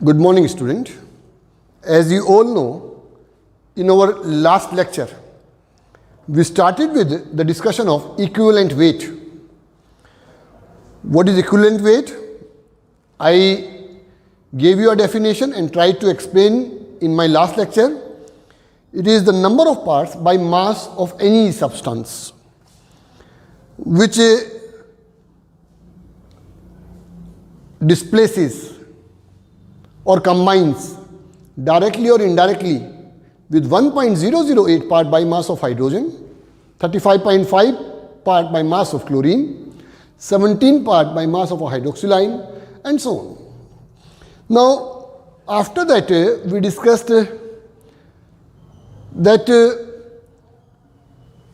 Good morning, student. As you all know, in our last lecture, we started with the discussion of equivalent weight. What is equivalent weight? I gave you a definition and tried to explain in my last lecture. It is the number of parts by mass of any substance which displaces or combines directly or indirectly with 1.008 part by mass of hydrogen, 35.5 part by mass of chlorine, 17 part by mass of a hydroxyline, and so on. Now, after that, we discussed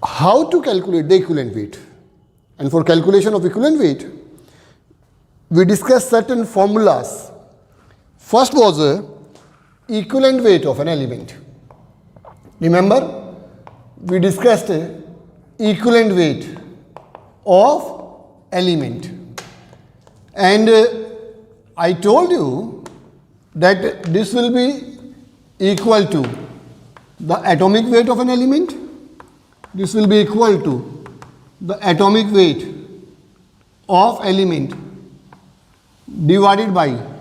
how to calculate the equivalent weight. And for calculation of equivalent weight, we discussed certain formulas. First was equivalent weight of an element. Remember, we discussed equivalent weight of element. And I told you that this will be equal to the atomic weight of an element. This will be equal to the atomic weight of element divided by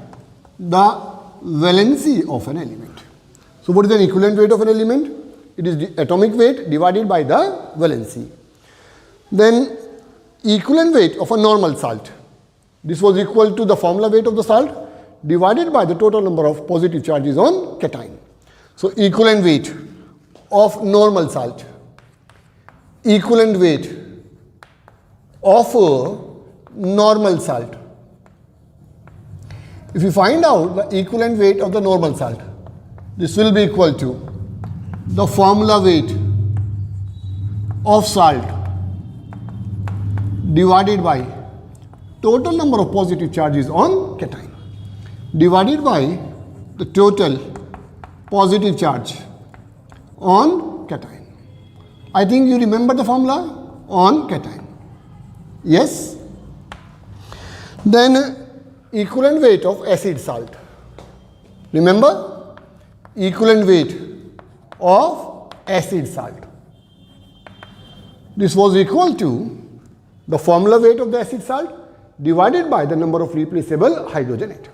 the valency of an element. So what is an equivalent weight of an element? It is the atomic weight divided by the valency. Then equivalent weight of a normal salt. This was equal to the formula weight of the salt divided by the total number of positive charges on cation. So equivalent weight of normal salt, equivalent weight of normal salt. If you find out the equivalent weight of the normal salt, this will be equal to the formula weight of salt divided by total number of positive charges on cation divided by the total positive charge on cation. I think you remember the formula on cation. Yes? Then equivalent weight of acid salt. Remember? Equivalent weight of acid salt. This was equal to the formula weight of the acid salt divided by the number of replaceable hydrogen atoms.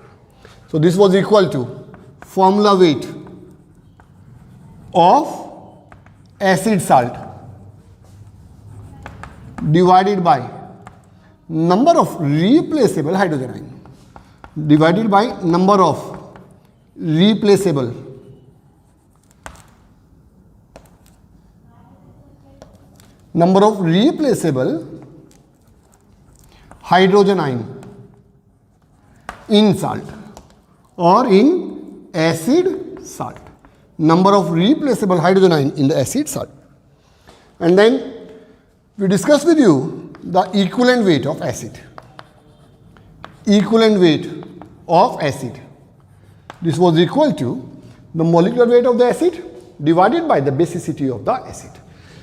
So this was equal to formula weight of acid salt divided by number of replaceable hydrogen ions divided by number of replaceable hydrogen ion in salt or in acid salt. Number of replaceable hydrogen ion in the acid salt. And then we discussed with you the equivalent weight of acid. Equivalent weight of acid. This was equal to the molecular weight of the acid divided by the basicity of the acid.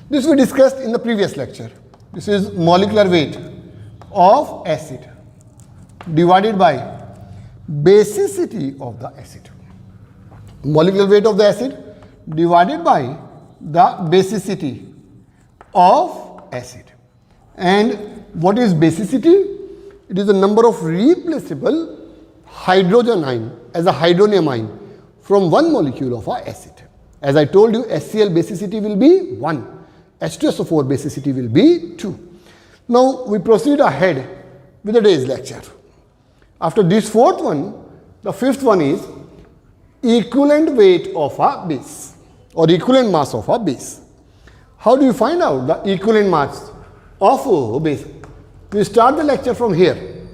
This we discussed in the previous lecture. This is molecular weight of acid divided by basicity of the acid. Molecular weight of the acid divided by the basicity of acid. And what is basicity? It is the number of replaceable hydrogen ion as a hydronium ion from one molecule of our acid. As I told you, HCl basicity will be 1. H2SO4 basicity will be 2. Now we proceed ahead with the day's lecture. After this fourth one, the fifth one is equivalent weight of a base or equivalent mass of a base. How do you find out the equivalent mass of a base? We start the lecture from here.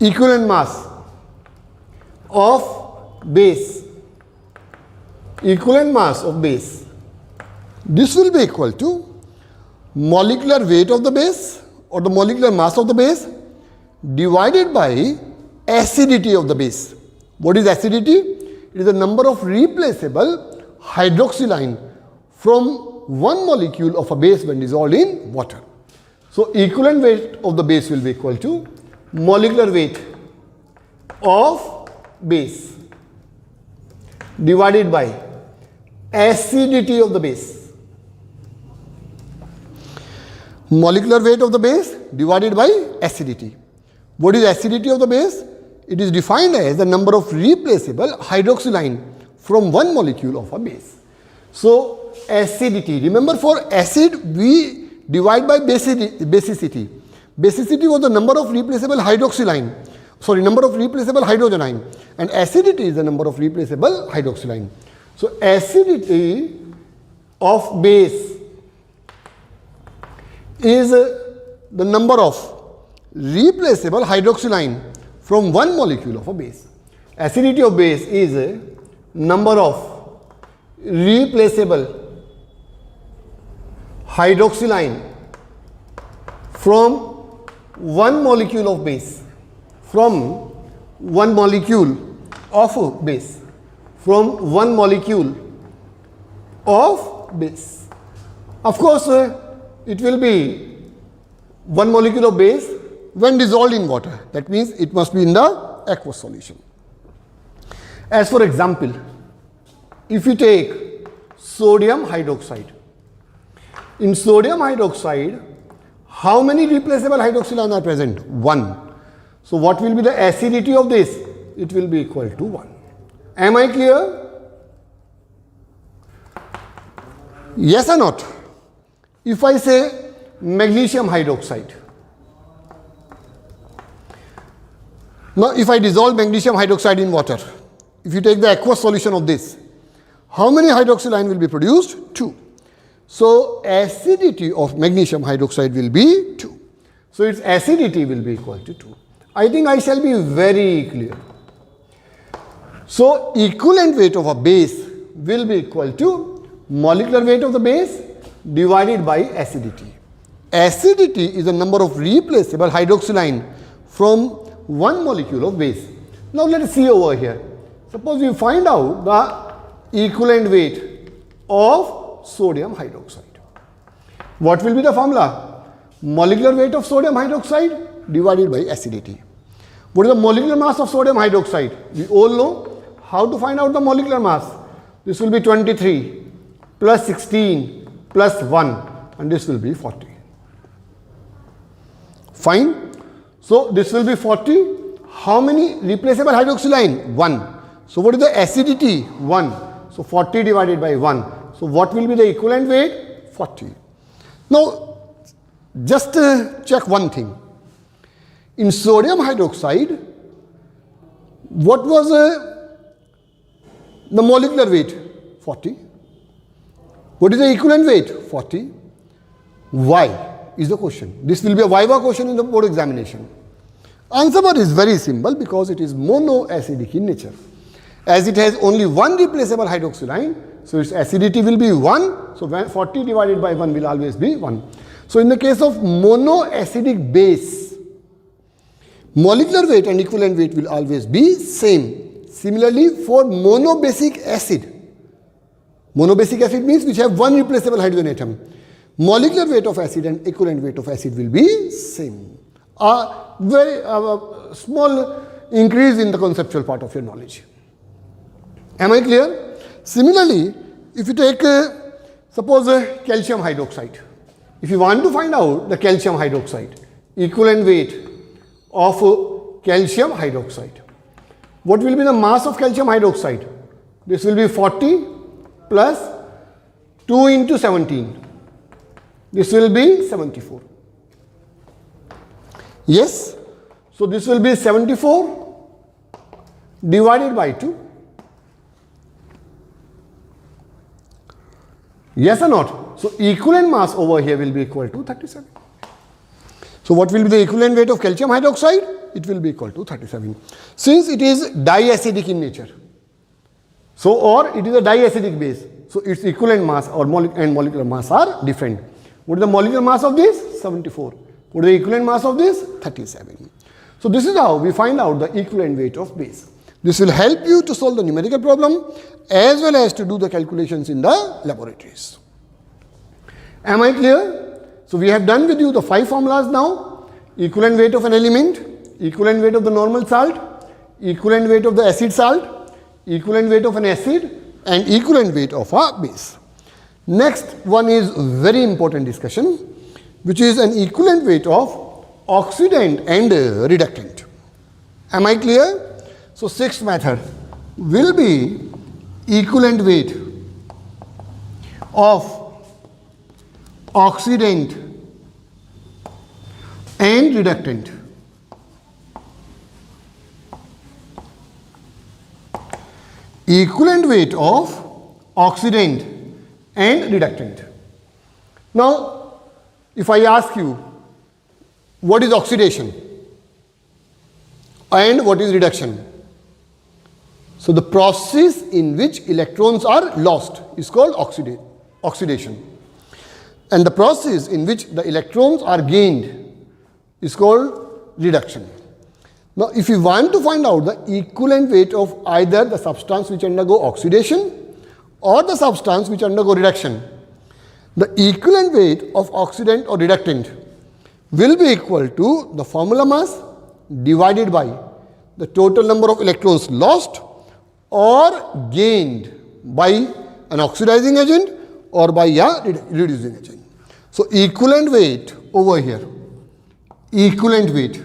Equivalent mass of base. Equivalent mass of base. This will be equal to molecular weight of the base or the molecular mass of the base divided by acidity of the base. What is acidity? It is the number of replaceable hydroxyline from one molecule of a base when dissolved in water. So equivalent weight of the base will be equal to molecular weight of base divided by acidity of the base. Molecular weight of the base divided by acidity. What is acidity of the base? It is defined as the number of replaceable hydroxyl from one molecule of a base. So acidity, remember for acid we divide by basicity. Basicity was the number of replaceable number of replaceable hydrogen ion, and acidity is the number of replaceable hydroxyl ion. So acidity of base is the number of replaceable hydroxyl ion from one molecule of a base. Acidity of base is number of replaceable hydroxyl ion from one molecule of base. From one molecule of base. From one molecule of base. Of course, it will be one molecule of base when dissolved in water. That means it must be in the aqueous solution. As for example, if you take sodium hydroxide. In sodium hydroxide, how many replaceable hydroxyl ions are present? 1. So what will be the acidity of this? It will be equal to 1. Am I clear? Yes or not? If I say magnesium hydroxide. Now if I dissolve magnesium hydroxide in water, if you take the aqueous solution of this, how many hydroxyl ions will be produced? 2. So acidity of magnesium hydroxide will be 2. So its acidity will be equal to 2. I think I shall be very clear. So equivalent weight of a base will be equal to molecular weight of the base divided by acidity. Acidity is the number of replaceable hydroxyl ion from one molecule of base. Now let us see over here. Suppose we find out the equivalent weight of sodium hydroxide. What will be the formula? Molecular weight of sodium hydroxide divided by acidity. What is the molecular mass of sodium hydroxide? We all know how to find out the molecular mass. This will be 23 plus 16 plus 1 and this will be 40. Fine. So this will be 40. How many replaceable hydroxyl ion? 1. So what is the acidity? 1. So 40 divided by 1. So what will be the equivalent weight? 40. Now just check one thing. In sodium hydroxide, what was the molecular weight? 40. What is the equivalent weight? 40. Why is the question. This will be a viva question in the board examination. Answer is very simple because it is monoacidic in nature. As it has only one replaceable hydroxyl ion, so its acidity will be 1. So 40 divided by 1 will always be 1. So in the case of monoacidic base, molecular weight and equivalent weight will always be same. Similarly, for monobasic acid means which have one replaceable hydrogen atom. Molecular weight of acid and equivalent weight of acid will be same. A very small increase in the conceptual part of your knowledge. Am I clear? Similarly, if you take suppose calcium hydroxide. If you want to find out the calcium hydroxide, equivalent weight of calcium hydroxide. What will be the mass of calcium hydroxide? This will be 40 plus 2 into 17. This will be 74. Yes? So this will be 74 divided by 2. Yes or not? So equivalent mass over here will be equal to 37. So what will be the equivalent weight of calcium hydroxide? It will be equal to 37. Since it is diacidic in nature, so or it is a diacidic base, so its equivalent mass or molecular mass are different. What is the molecular mass of this? 74. What is the equivalent mass of this? 37. So this is how we find out the equivalent weight of base. This will help you to solve the numerical problem as well as to do the calculations in the laboratories. Am I clear? So we have done with you the 5 formulas now. Equivalent weight of an element, equivalent weight of the normal salt, equivalent weight of the acid salt, equivalent weight of an acid, and equivalent weight of a base. Next one is very important discussion, which is an equivalent weight of oxidant and reductant. Am I clear? So sixth method will be equivalent weight of oxidant and reductant. Equivalent weight of oxidant and reductant. Now, if I ask you, what is oxidation and what is reduction? So, the process in which electrons are lost is called oxidation. And the process in which the electrons are gained is called reduction. Now, if you want to find out the equivalent weight of either the substance which undergo oxidation or the substance which undergo reduction, the equivalent weight of oxidant or reductant will be equal to the formula mass divided by the total number of electrons lost or gained by an oxidizing agent or by a reducing agent. So, equivalent weight over here, equivalent weight,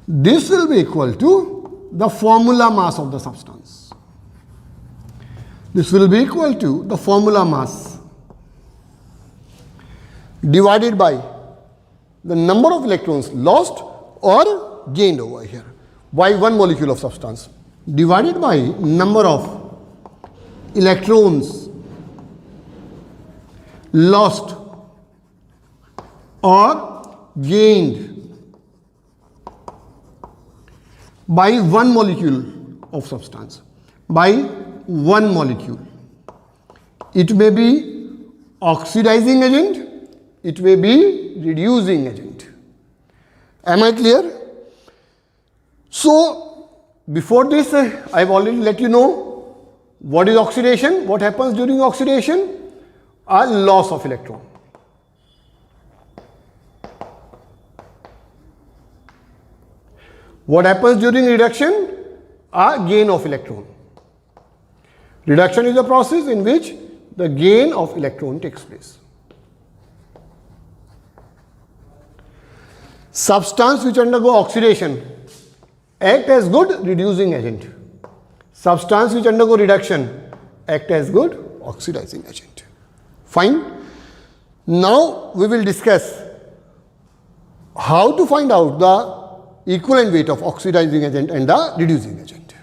this will be equal to the formula mass of the substance. This will be equal to the formula mass divided by the number of electrons lost or gained over here by one molecule of substance divided by number of electrons lost or gained by one molecule of substance, by one molecule. It may be oxidizing agent, it may be reducing agent. Am I clear? So, before this, I have already let you know what is oxidation, what happens during oxidation, a loss of electron. What happens during reduction? A gain of electron. Reduction is a process in which the gain of electron takes place. Substance which undergo oxidation act as good reducing agent. Substance which undergo reduction act as good oxidizing agent. Fine. Now we will discuss how to find out the equivalent weight of oxidizing agent and the reducing agent.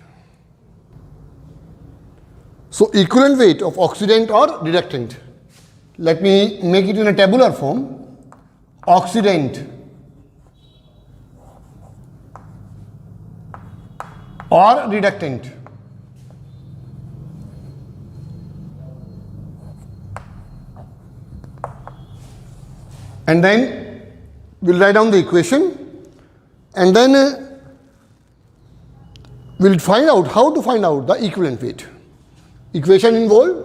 So, equivalent weight of oxidant or reductant. Let me make it in a tabular form. Oxidant or reductant. And then we'll write down the equation. And then we'll find out how to find out the equivalent weight. Equation involved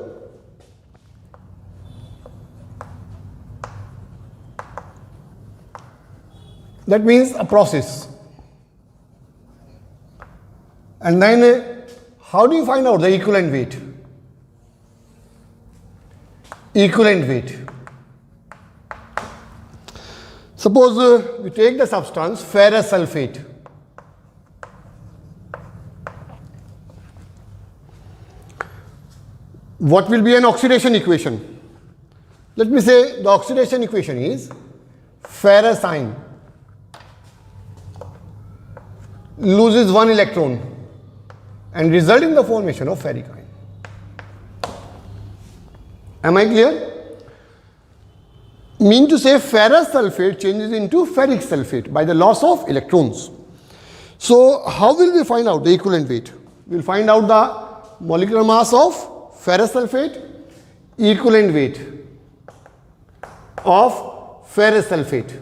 that means a process. And then how do you find out the equivalent weight? Equivalent weight. Suppose we take the substance ferrous sulfate. What will be an oxidation equation? Let me say the oxidation equation is ferrous ion loses one electron and result in the formation of ferric ion. Am I clear? Mean to say ferrous sulfate changes into ferric sulfate by the loss of electrons. So, how will we find out the equivalent weight? We will find out the molecular mass of ferrous sulfate, equivalent weight of ferrous sulfate.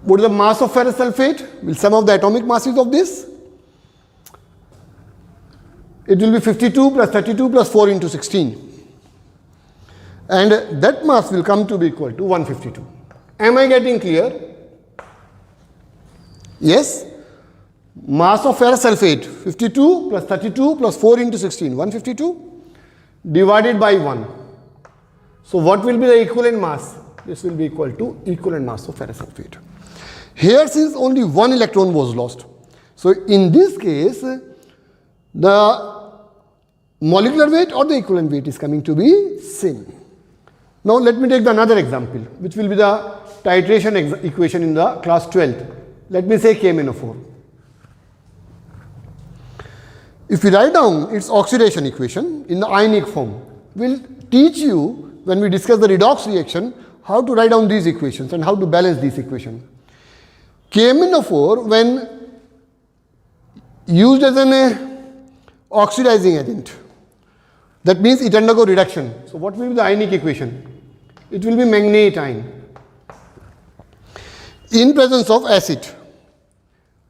What is the mass of ferrous sulfate? Will sum of the atomic masses of this. It will be 52 plus 32 plus 4 into 16. And that mass will come to be equal to 152. Am I getting clear? Yes. Mass of ferrous sulfate 52 plus 32 plus 4 into 16, 152 divided by 1. So what will be the equivalent mass? This will be equal to equivalent mass of ferrous sulfate. Here, since only one electron was lost, so in this case the molecular weight or the equivalent weight is coming to be same. Now let me take another example, which will be the titration equation in the class 12th. Let me say KMnO4. If we write down its oxidation equation in the ionic form, we'll teach you when we discuss the redox reaction how to write down these equations and how to balance these equations. KMnO4, when used as an oxidizing agent, that means it undergo reduction. So what will be the ionic equation? It will be manganate ion. In presence of acid,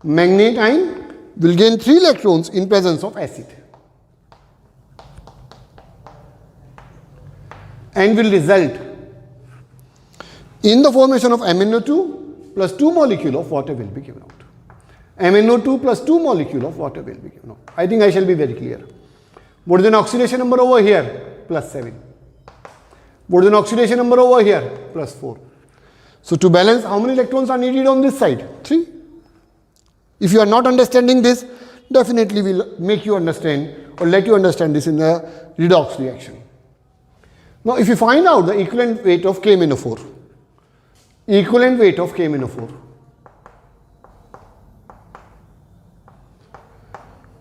manganate ion will gain 3 electrons in presence of acid and will result in the formation of MnO2 plus 2 molecule of water will be given out. MnO2 plus 2 molecule of water will be given out. I think I shall be very clear. What is an oxidation number over here? Plus 7. What is an oxidation number over here? Plus 4. So to balance, how many electrons are needed on this side? 3. If you are not understanding this, definitely will make you understand or let you understand this in the redox reaction. Now if you find out the equivalent weight of KMnO4, equivalent weight of KMnO4,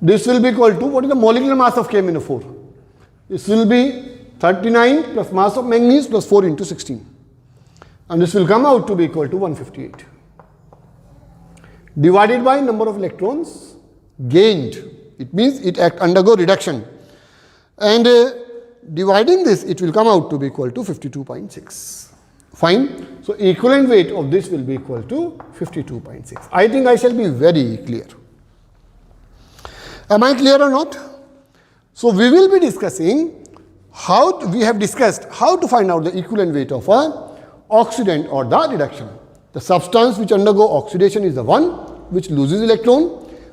this will be equal to, what is the molecular mass of KMnO4? This will be 39 plus mass of manganese plus 4 into 16. And this will come out to be equal to 158. Divided by number of electrons gained. It means it undergo reduction. And dividing this, it will come out to be equal to 52.6. Fine. So equivalent weight of this will be equal to 52.6. I think I shall be very clear. Am I clear or not? So we will be discussing how we have discussed how to find out the equivalent weight of an oxidant or the reduction. The substance which undergo oxidation is the one which loses electron,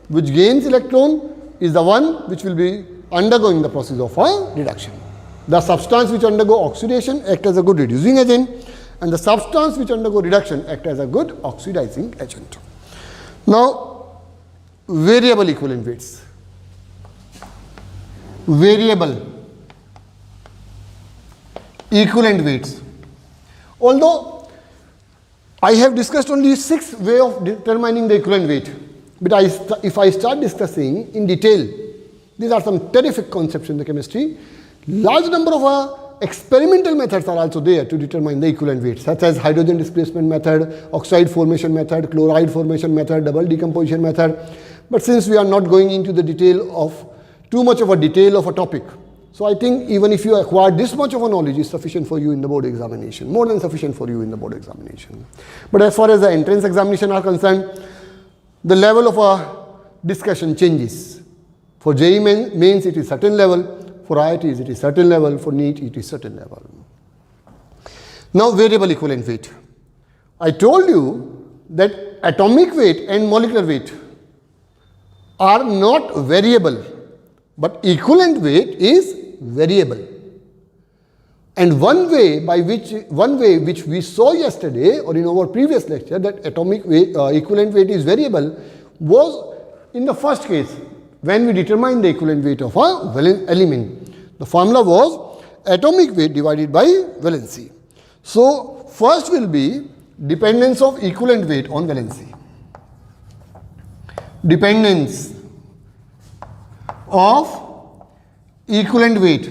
which gains electron is the one which will be undergoing the process of a reduction. The substance which undergo oxidation act as a good reducing agent, and the substance which undergo reduction act as a good oxidizing agent. Now, variable equivalent weights. Variable equivalent weights. Although I have discussed only 6 ways of determining the equivalent weight, but if I start discussing in detail, these are some terrific concepts in the chemistry. Large number of experimental methods are also there to determine the equivalent weight, such as hydrogen displacement method, oxide formation method, chloride formation method, double decomposition method. But since we are not going into the detail of too much of a detail of a topic, so I think even if you acquire this much of a knowledge is sufficient for you in the board examination, more than sufficient for you in the board examination. But as far as the entrance examination are concerned, the level of a discussion changes. For JEE mains it is certain level, for IITs it is certain level, for NEET it is certain level. Now variable equivalent weight. I told you that atomic weight and molecular weight are not variable, but equivalent weight is variable. And one way which we saw yesterday or in our previous lecture that atomic weight, equivalent weight is variable was in the first case when we determined the equivalent weight of a valence element. The formula was atomic weight divided by valency. So first will be dependence of equivalent weight on valency. Dependence of equivalent weight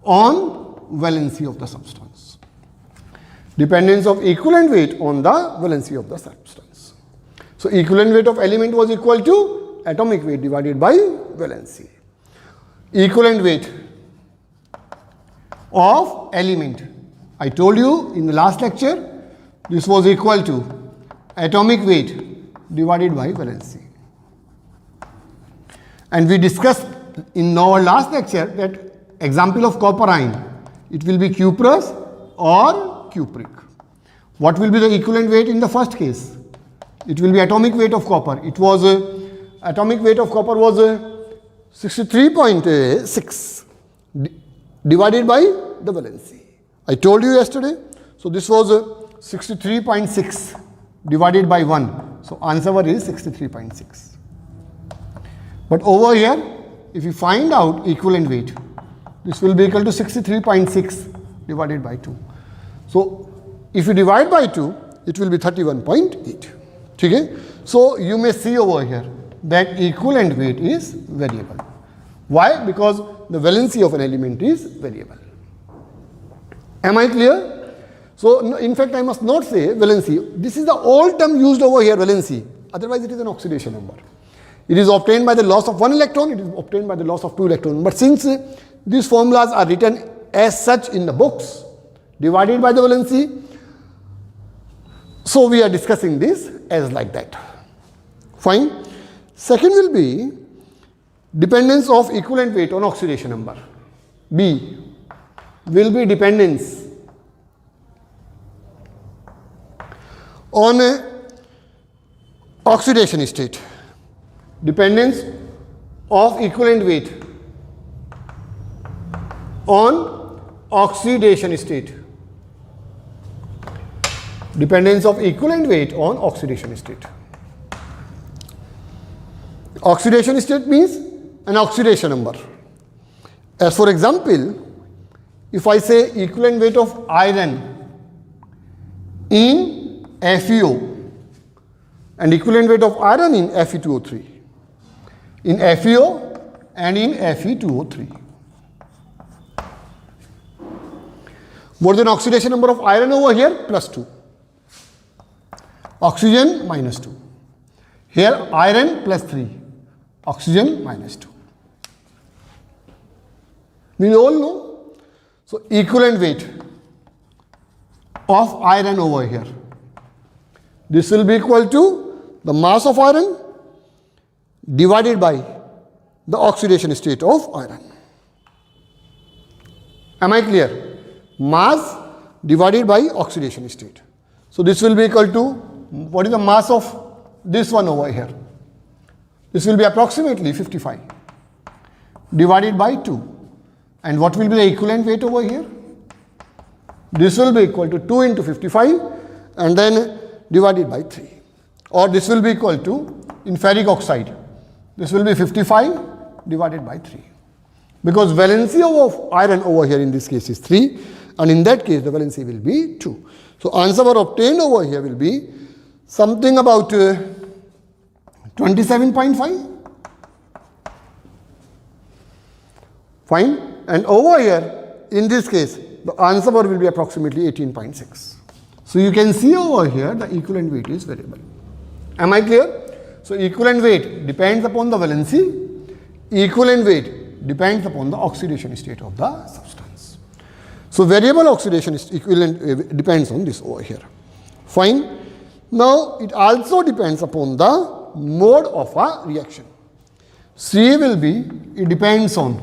on valency of the substance. Dependence of equivalent weight on the valency of the substance. So equivalent weight of element was equal to atomic weight divided by valency. Equivalent weight of element. I told you in the last lecture, this was equal to atomic weight divided by valency. And we discussed in our last lecture that example of copper ion, it will be cuprous or cupric. What will be the equivalent weight in the first case? It will be atomic weight of copper. It was atomic weight of copper was 63.6 divided by the valency. I told you yesterday. So this was 63.6 divided by 1. So answer is 63.6. But over here, if you find out equivalent weight, this will be equal to 63.6 divided by 2. So if you divide by 2, it will be 31.8. Okay? So you may see over here that equivalent weight is variable. Why? Because the valency of an element is variable. Am I clear? So no, in fact I must not say valency. This is the old term used over here, valency. Otherwise it is an oxidation number. It is obtained by the loss of 1 electron, it is obtained by the loss of 2 electrons. But since these formulas are written as such in the books, divided by the valency, so we are discussing this as like that. Fine. Second will be dependence of equivalent weight on oxidation number. B will be dependence on oxidation state. Dependence of equivalent weight on oxidation state. Dependence of equivalent weight on oxidation state. Oxidation state means an oxidation number. As for example, if I say equivalent weight of iron in FeO and equivalent weight of iron in Fe2O3, in FeO and in Fe2O3. What is the oxidation number of iron over here? +2. Oxygen -2. Here iron +3. Oxygen -2. We all know. So equivalent weight of iron over here. This will be equal to the mass of iron divided by the oxidation state of iron. Am I clear? Mass divided by oxidation state. So this will be equal to, what is the mass of this one over here? This will be approximately 55 divided by 2. And what will be the equivalent weight over here? This will be equal to 2 into 55 and then divided by 3. Or this will be equal to, in ferric oxide, this will be 55 divided by 3. Because valency of iron over here in this case is 3 and in that case the valency will be 2. So answer obtained over here will be something about 27.5. Fine. And over here in this case the answer will be approximately 18.6. So you can see over here the equivalent weight is variable. Am I clear? So equivalent weight depends upon the valency. Equivalent weight depends upon the oxidation state of the substance. So variable oxidation is equivalent depends on this over here. Fine. Now it also depends upon the mode of a reaction. C will be, it depends on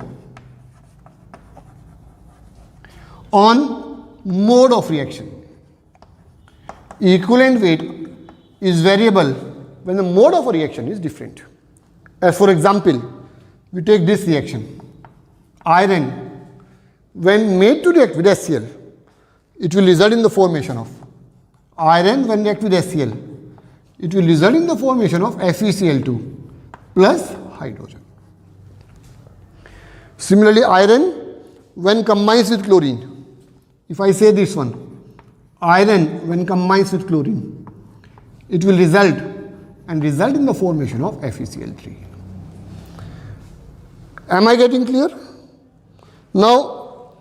mode of reaction. Equivalent weight is variable when the mode of a reaction is different. As for example, we take this reaction. Iron, when made to react with HCl, it will result in the formation of iron. When react with HCl, it will result in the formation of FeCl2 plus hydrogen. Similarly, iron when combines with chlorine, if I say this one, iron when combines with chlorine, it will result in the formation of FeCl3. Am I getting clear? Now,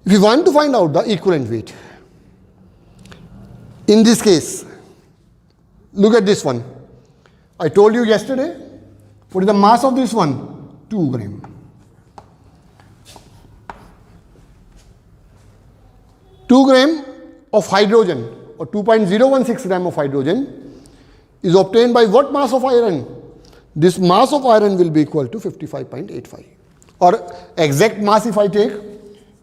if you want to find out the equivalent weight, in this case, look at this one. I told you yesterday, what is the mass of this one? 2 gram. 2 gram of hydrogen or 2.016 gram of hydrogen is obtained by what mass of iron? This mass of iron will be equal to 55.85. Or exact mass if I take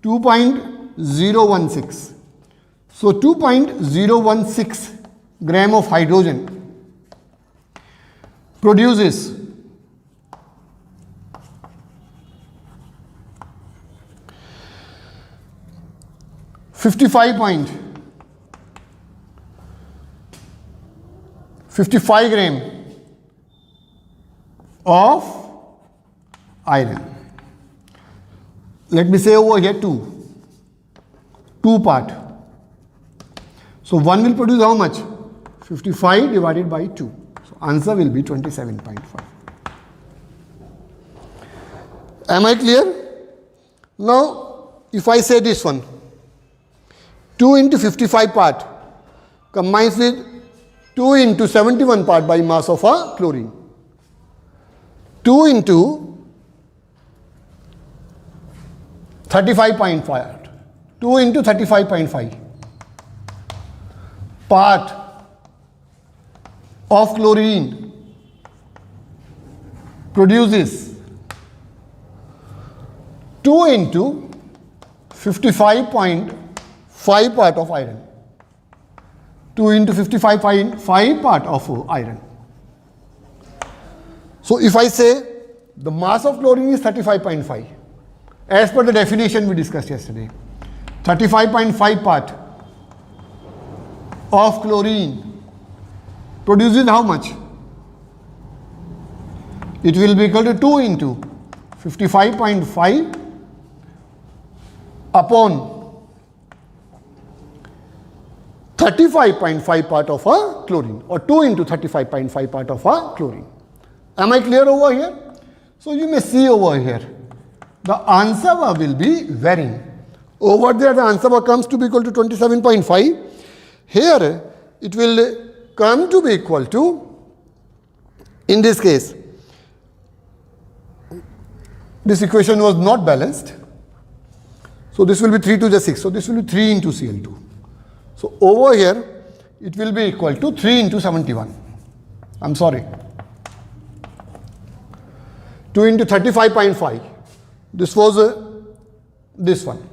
2.016. So 2.016 gram of hydrogen produces .55 gram of iron. Let me say over here 2 part. So 1 will produce how much? 55 divided by 2. So answer will be 27.5. Am I clear? Now if I say this one, 2 into 55 part combines with 2 into 71 part by mass of a chlorine. 2 into 35.5. 2 into 35.5 part of chlorine produces 2 into 55.5 part of iron. 2 into 55.5 part of iron. So if I say the mass of chlorine is 35.5, as per the definition we discussed yesterday, 35.5 part of chlorine produces how much? It will be equal to 2 into 55.5 upon 35.5 part of a chlorine, or 2 into 35.5 part of a chlorine. Am I clear over here? So you may see over here, the answer will be varying. Over there the answer comes to be equal to 27.5. Here it will come to be equal to, in this case, this equation was not balanced. So this will be 3 to the 6. So this will be 3 into Cl2. So over here it will be equal to 3 into 71. I'm sorry. 2 into 35.5. This was this one.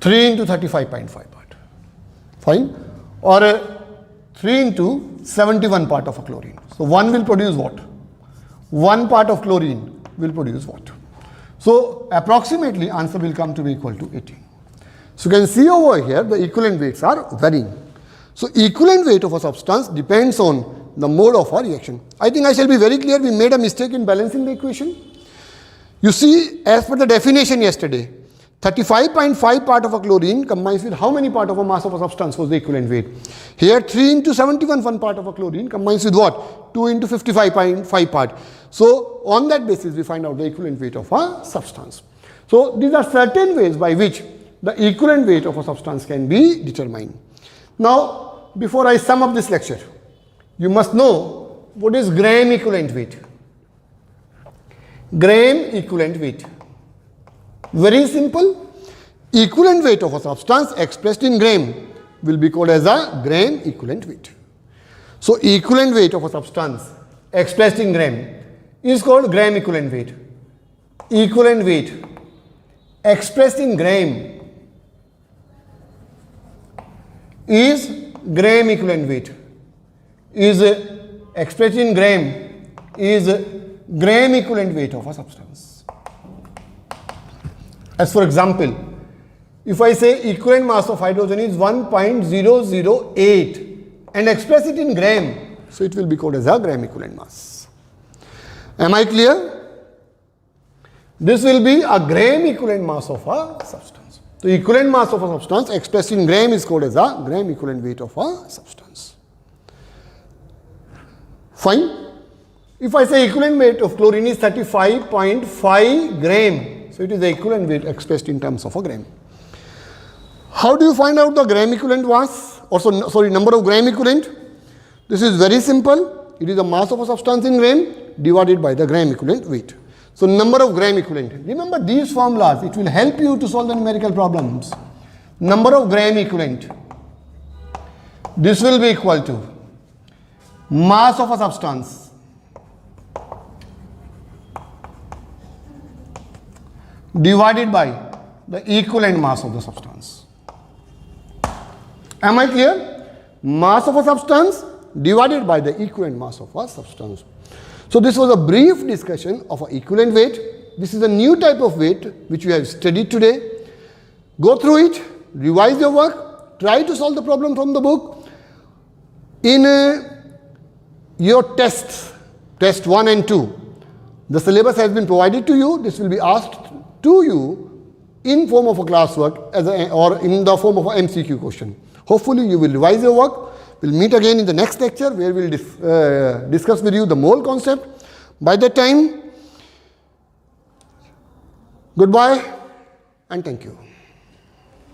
3 into 35.5 part. Fine. Or 3 into 71 part of a chlorine. So 1 will produce what? 1 part of chlorine will produce what? So approximately answer will come to be equal to 18. So you can see over here the equivalent weights are varying. So equivalent weight of a substance depends on the mode of a reaction. I think I shall be very clear, we made a mistake in balancing the equation. You see, as per the definition yesterday, 35.5 part of a chlorine combines with how many part of a mass of a substance was the equivalent weight? Here 3 into 71 one part of a chlorine combines with what? 2 into 55.5 part. So on that basis we find out the equivalent weight of a substance. So these are certain ways by which the equivalent weight of a substance can be determined. Now before I sum up this lecture, you must know what is gram equivalent weight. Gram equivalent weight. Very simple. Equivalent weight of a substance expressed in gram will be called as a gram equivalent weight. So equivalent weight of a substance expressed in gram is called gram equivalent weight. Equivalent weight expressed in gram is gram equivalent weight. Is expressed in gram is gram equivalent weight of a substance. As for example, if I say equivalent mass of hydrogen is 1.008 and express it in gram, so it will be called as a gram equivalent mass. Am I clear? This will be a gram equivalent mass of a substance. So equivalent mass of a substance expressed in gram is called as a gram equivalent weight of a substance. Fine. If I say equivalent weight of chlorine is 35.5 gram, so it is the equivalent weight expressed in terms of a gram. How do you find out the gram equivalent mass, or number of gram equivalent? This is very simple. It is the mass of a substance in gram divided by the gram equivalent weight. So number of gram equivalent. Remember these formulas, it will help you to solve the numerical problems. Number of gram equivalent. This will be equal to mass of a substance divided by the equivalent mass of the substance. Am I clear? mass of a substance divided by the equivalent mass of a substance. So this was a brief discussion of an equivalent weight. This is a new type of weight which we have studied today. Go through it, revise your work, try to solve the problem from the book. In your tests, test 1 and 2, the syllabus has been provided to you. This will be asked to you in form of a classwork or in the form of an MCQ question. Hopefully you will revise your work. We'll meet again in the next lecture where we'll discuss with you the mole concept. By that time, goodbye and thank you.